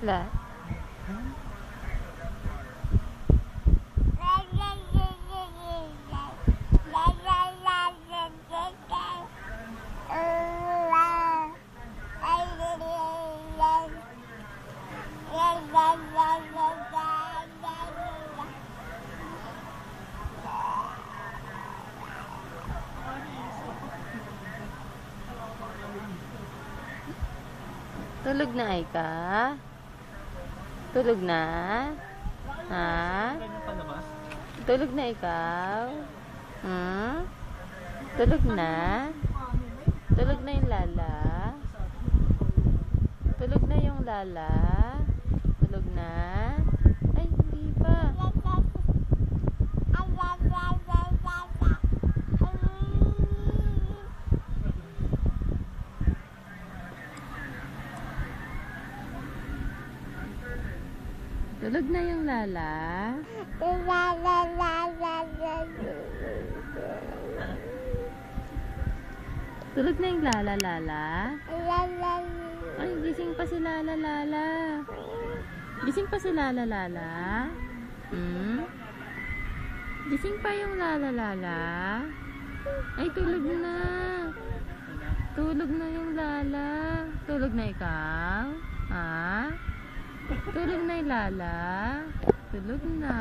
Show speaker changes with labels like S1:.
S1: La. Tulog na ay ka? Tulog na? Ha? Tulog na ikaw? Hmm? Tulog na? Tulog na yung Lala? Tulog na yung Lala? Tulog na? Ay, hindi pa. Tulog na yung Lala? Tulog na yung Lala, Lala? Ay, gising pa si Lala, Lala. Gising pa si Lala, Lala? Hmm? Gising pa yung Lala, Lala? Ay, tulog na. Tulog na yung Lala. Tulog na ikaw? Ha? Tulog na yung Lala? Tulog na.